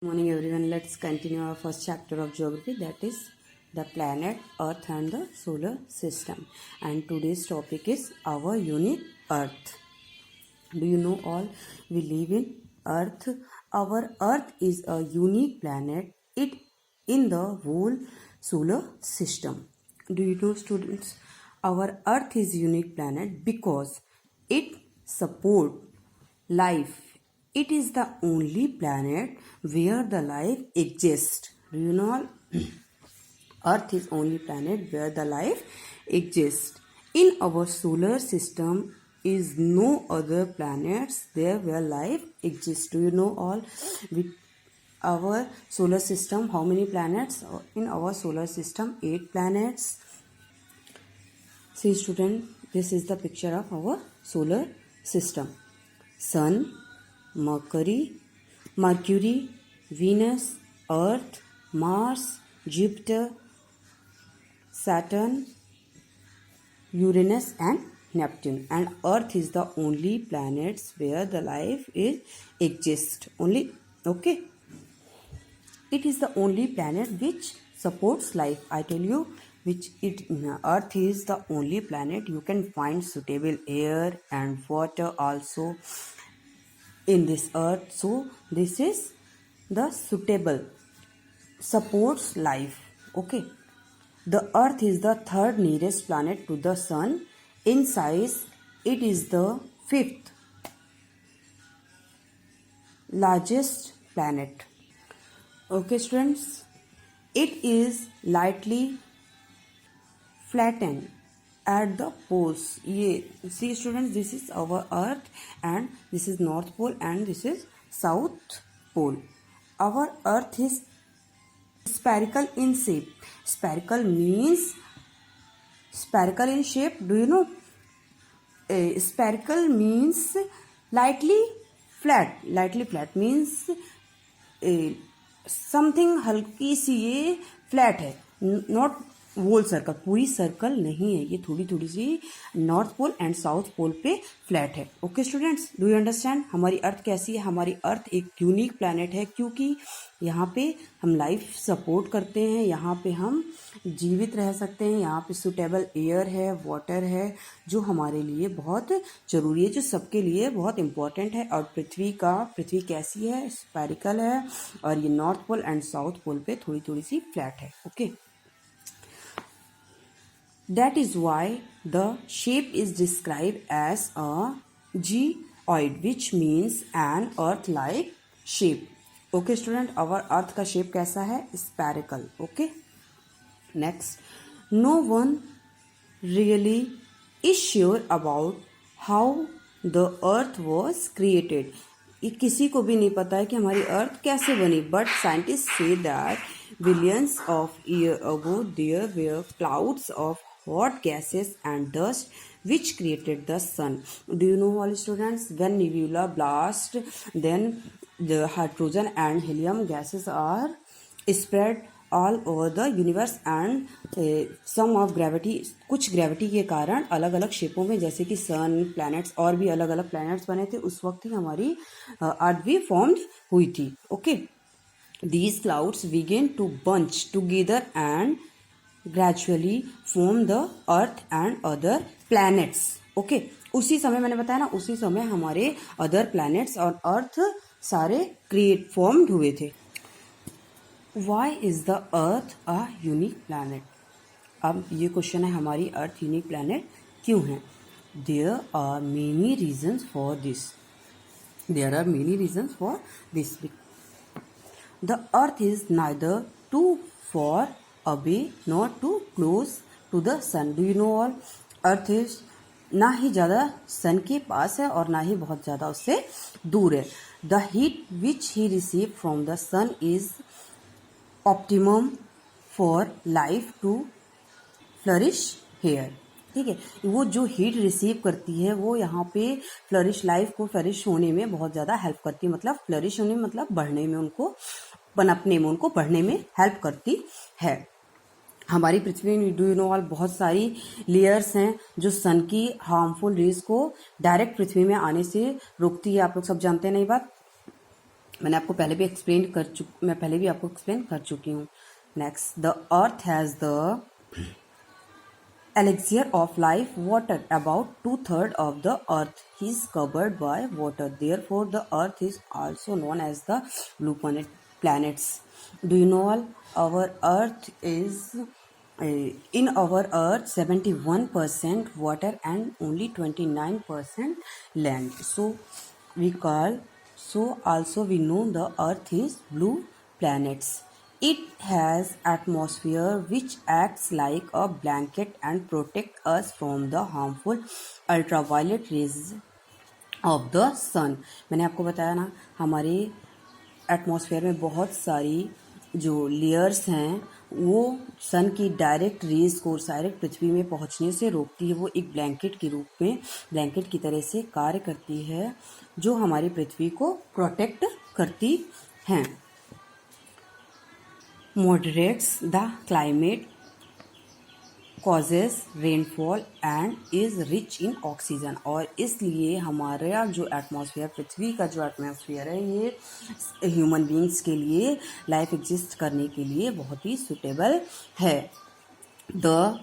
Morning everyone, let's continue our first chapter of geography, that is the planet Earth and the solar system. And today's topic is our unique Earth. Do you know all we live in Earth? Our Earth is a unique planet in the whole solar system. Do you know, students? Our Earth is unique planet because it support life. It is the only planet where the life exists. Do you know? Earth is only planet where the life exists. In our solar system is no other planets there where life exists. Do you know all? With our solar system, how many planets? In our solar system, 8 planets. See student, this is the picture of our solar system. Sun, Mercury, Venus, Earth, Mars, Jupiter, Saturn, Uranus and Neptune. And Earth is the only planets where the life exists. Only, okay. It is the only planet which supports life. I tell you, Earth is the only planet you can find suitable air and water also in this Earth. So this is the suitable supports life. Okay. The Earth is the third nearest planet to the Sun. In size, it is the fifth largest planet. Okay students, it is lightly flattened at the poles. See students, this is our Earth and this is North Pole and this is South Pole. Our Earth is spherical in shape. Spherical means spherical in shape. Do you know? Spherical means lightly flat. Lightly flat means something हल्की सी ये flat है, not whole circle, पूरी circle नहीं है, ये थोड़ी थोड़ी सी North pole and south pole पे फ्लैट है. Okay students, do you understand? हमारी अर्थ कैसी है? हमारी अर्थ एक यूनिक प्लैनेट है क्योंकि यहाँ पे हम लाइफ सपोर्ट करते हैं, यहाँ पे हम जीवित रह सकते हैं, यहाँ पे सुटेबल एयर है, वाटर है, जो हमारे लिए बहुत ज़रूरी है, जो सबके लिए बहुत इम्पोर्टेंट है. और पृथ्वी कैसी है? स्फेरिकल है और ये north pole and south pole पे थोड़ी थोड़ी सी फ्लैट है. Okay, that is why the shape is described as a geoid, which means an earth like shape. Okay student, our earth का shape कैसा है? Spherical. Okay, next, no one really is sure about how the earth was created. ये किसी को भी नहीं पता है कि हमारी अर्थ कैसे बनी, but scientist say that billions of years ago there were clouds of hot gases and dust which created the sun. Do you know all students? When nebula blast, then the hydrogen and helium gases are spread all over the universe and some of gravity, कुछ gravity के कारण अलग अलग शेपों में, जैसे कि सन, planets और भी अलग अलग प्लैनेट्स बने थे, उस वक्त ही हमारी अर्थ भी फॉर्म हुई थी. Okay, these clouds began to bunch together and gradually form the earth and other planets. Okay, उसी समय मैंने बताया ना, उसी समय हमारे अदर प्लैनेट्स और अर्थ सारे फॉर्म्ड हुए थे. Why is the earth a unique planet? अब ये क्वेश्चन है, हमारी अर्थ यूनिक प्लैनेट क्यों है? There are many reasons for this. The earth is neither too far away nor too close to the sun. Do you know all? Earth is ना ही ज़्यादा सन के पास है और ना ही बहुत ज़्यादा उससे दूर है. The heat which he received from the sun is optimum for life to flourish here. ठीक है, वो जो हीट रिसीव करती है वो यहाँ पे लाइफ को फ्लरिश होने में बहुत ज़्यादा हेल्प करती है. मतलब फ्लरिश होने में मतलब बढ़ने में, उनको पनपने में, उनको बढ़ने में हेल्प करती है. हमारी पृथ्वी में, डू यू नो ऑल, बहुत सारी लेयर्स हैं जो सन की हार्मफुल रेज को डायरेक्ट पृथ्वी में आने से रोकती है. आप लोग सब जानते हैं ना ये बात. मैंने आपको पहले भी आपको एक्सप्लेन कर चुकी हूँ. Next, the earth has the elixir of life, water. About 2/3 of the earth is covered by water. Therefore, the earth is also known as the blue planets. Do you know all? Our earth is in our earth 71% water and only 29% land. Also we know the earth is blue planets. It has atmosphere which acts like a blanket and protect us from the harmful ultraviolet rays of the sun. मैंने आपको बताया ना, हमारे atmosphere में बहुत सारी जो layers हैं वो सन की डायरेक्ट रेज को डायरेक्ट पृथ्वी में पहुंचने से रोकती है. वो एक ब्लैंकेट के रूप में, ब्लैंकेट की तरह से कार्य करती है जो हमारी पृथ्वी को प्रोटेक्ट करती हैं. Moderates the climate, causes rainfall and is rich in oxygen. और इसलिए हमारा जो एटमॉस्फेयर, पृथ्वी का जो एटमॉस्फेयर है, ये ह्यूमन बींग्स के लिए, लाइफ एग्जिस्ट करने के लिए बहुत ही सुटेबल है. The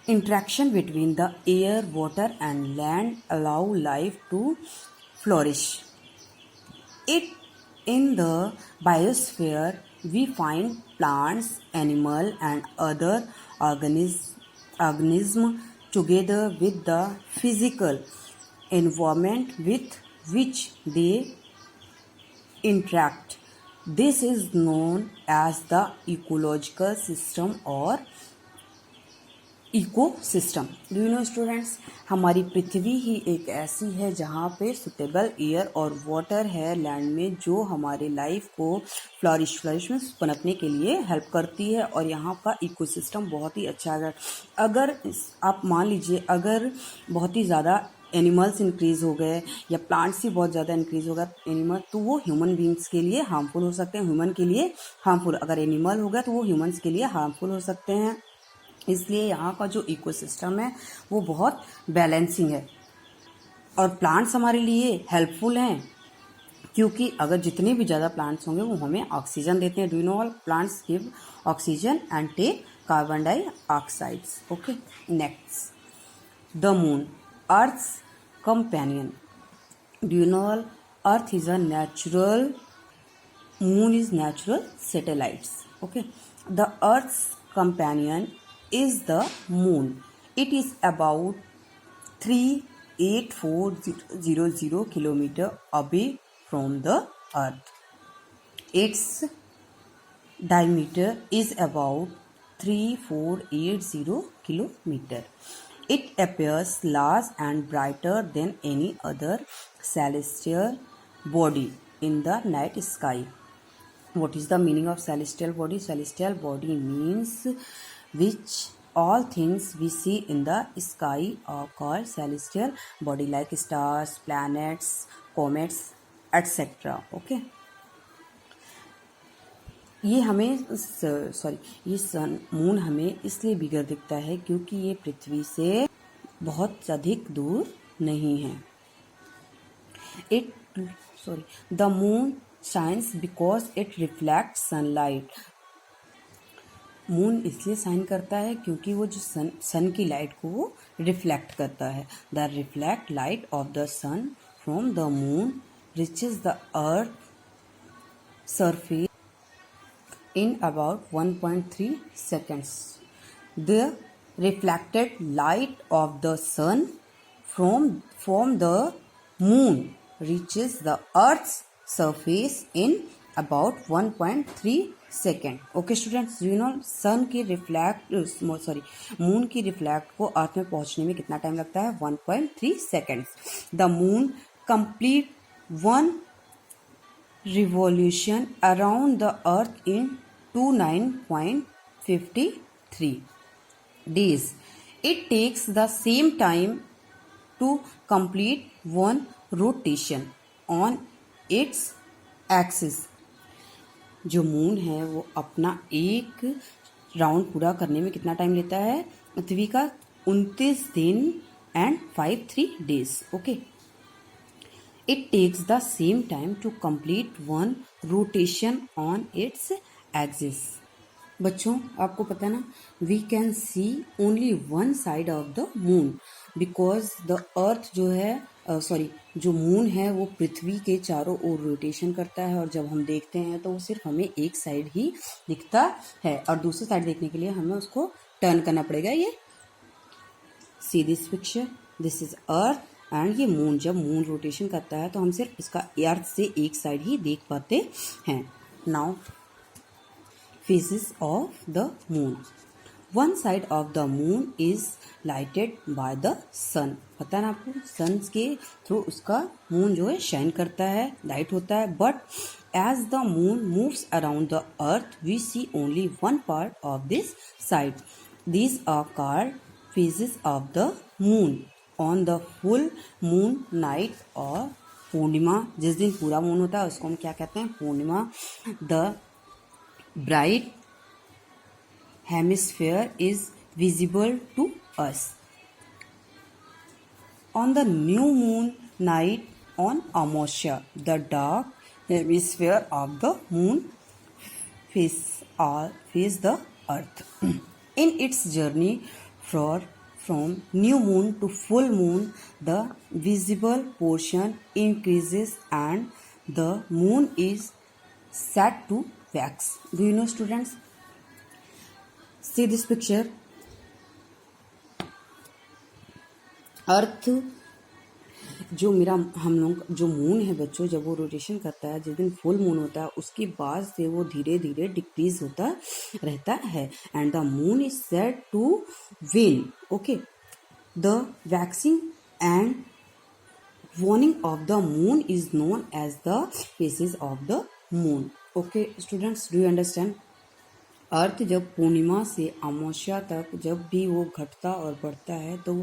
interaction between the air, water and land allow life to flourish. In the biosphere we find plants, animal and other organism together with the physical environment with which they interact. This is known as the ecological system or ecosystem. Do you no students, हमारी पृथ्वी ही एक ऐसी है जहाँ पे suitable air और water है land में, जो हमारे लाइफ को फ्लरिश में पनपने के लिए हेल्प करती है. और यहाँ का इकोसिस्टम बहुत ही अच्छा है. अगर आप मान लीजिए, अगर बहुत ही ज़्यादा एनिमल्स इंक्रीज हो गए या प्लांट्स ही बहुत ज़्यादा इंक्रीज हो गया एनिमल, तो वो ह्यूमन बींग्स के लिए हार्मफुल हो सकते हैं. ह्यूमन के लिए हार्मफुल, अगर एनिमल हो गया तो वो ह्यूमन्स के लिए हार्मफुल हो सकते हैं. इसलिए यहाँ का जो इकोसिस्टम है वो बहुत बैलेंसिंग है. और प्लांट्स हमारे लिए हेल्पफुल हैं क्योंकि अगर जितने भी ज़्यादा प्लांट्स होंगे वो हमें ऑक्सीजन देते हैं. Do you know all, plants give oxygen and take carbon dioxides. Okay, next, the moon, earth's companion. Do you know all, earth is a natural, moon is natural satellites. Okay, the earth's companion is the moon. It is about 38400 kilometer away from the earth. Its diameter is about 3480 kilometer. It appears large and brighter than any other celestial body in the night sky. What is the meaning of celestial body? Celestial body means which all things we see in the sky are called celestial body, like stars, planets, comets, etc. Okay, ये sun moon हमें इसलिए बिगड़ दिखता है क्योंकि ये पृथ्वी से बहुत अधिक दूर नहीं है. The moon shines because it reflect sunlight. Moon इसलिए शाइन करता है क्योंकि वो जो सन की लाइट को वो रिफ्लेक्ट करता है. The reflect light of the sun from the moon reaches the earth surface in about 1.3 seconds. The reflected light of the sun from the moon reaches the earth's surface in about 1.3 second. Okay students, you know sun की moon की reflect को अर्थ में पहुंचने में कितना time लगता है? 1.3 seconds. The moon complete one revolution around the earth in 29.53 days. It takes the same time to complete one rotation on its axis. जो मून है वो अपना एक राउंड पूरा करने में कितना टाइम लेता है? पृथ्वी का 29 दिन and 53 days. Okay, It takes the same time to complete one rotation on its axis. बच्चों आपको पता है ना, we can see only one side of the moon because the earth जो है जो मून है वो पृथ्वी के चारों ओर रोटेशन करता है, और जब हम देखते हैं तो वो सिर्फ हमें एक साइड ही दिखता है, और दूसरी साइड देखने के लिए हमें उसको टर्न करना पड़ेगा। ये see this picture, this is earth and ये मून, जब मून रोटेशन करता है तो हम सिर्फ इसका अर्थ से एक साइड ही देख पाते हैं। Now phases of the moon. One side of the moon is lighted by the sun. पता है ना आपको, सन के थ्रू उसका मून जो है शाइन करता है, लाइट होता है। But as the moon moves around the earth we see only one part of this side. These are called phases of the moon. On the full moon night और पूर्णिमा, जिस दिन पूरा मून होता है उसको हम क्या कहते हैं, पूर्णिमा. The bright hemisphere is visible to us. On the new moon night on Amavasya, the dark hemisphere of the moon face the earth. In its journey from new moon to full moon, the visible portion increases and the moon is said to wax. Do you know, students? See this picture. अर्थ जो हम लोग जो moon है बच्चों, जब वो rotation करता है, जिस दिन फुल मून होता है उसके बाद से वो धीरे धीरे डिक्रीज होता रहता है. And the moon is said to wane. Okay, the waxing and waning of the moon is known as the phases of the moon. Okay students, do you understand? Earth जब पूर्णिमा से अमावस्या तक जब भी वो घटता और बढ़ता है तो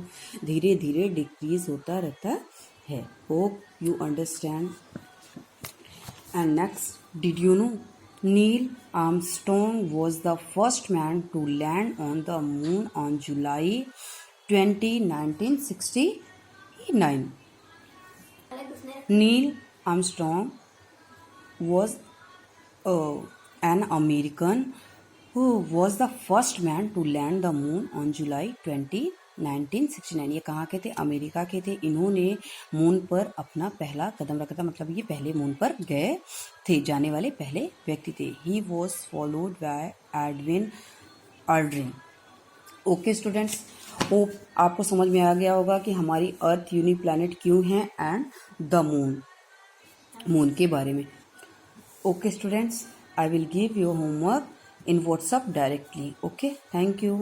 धीरे धीरे डिक्रीज होता रहता है. Hope you understand. And next, did you know Neil Armstrong was the first man to land on the moon on July 20, 1969. Neil Armstrong was an American who was the first man to land the moon on July 20, 1969. ये कहाँ के थे? America के थे. इन्होंने moon पर अपना पहला कदम रखा था, मतलब ये पहले मून पर गए थे, जाने वाले पहले व्यक्ति थे. He was followed by Edwin Aldrin. Okay students, hope आपको समझ में आ गया होगा कि हमारी अर्थ यूनिक प्लैनेट क्यों है एंड द मून के बारे में. Okay students, I will give you homework in WhatsApp directly. Okay, thank you.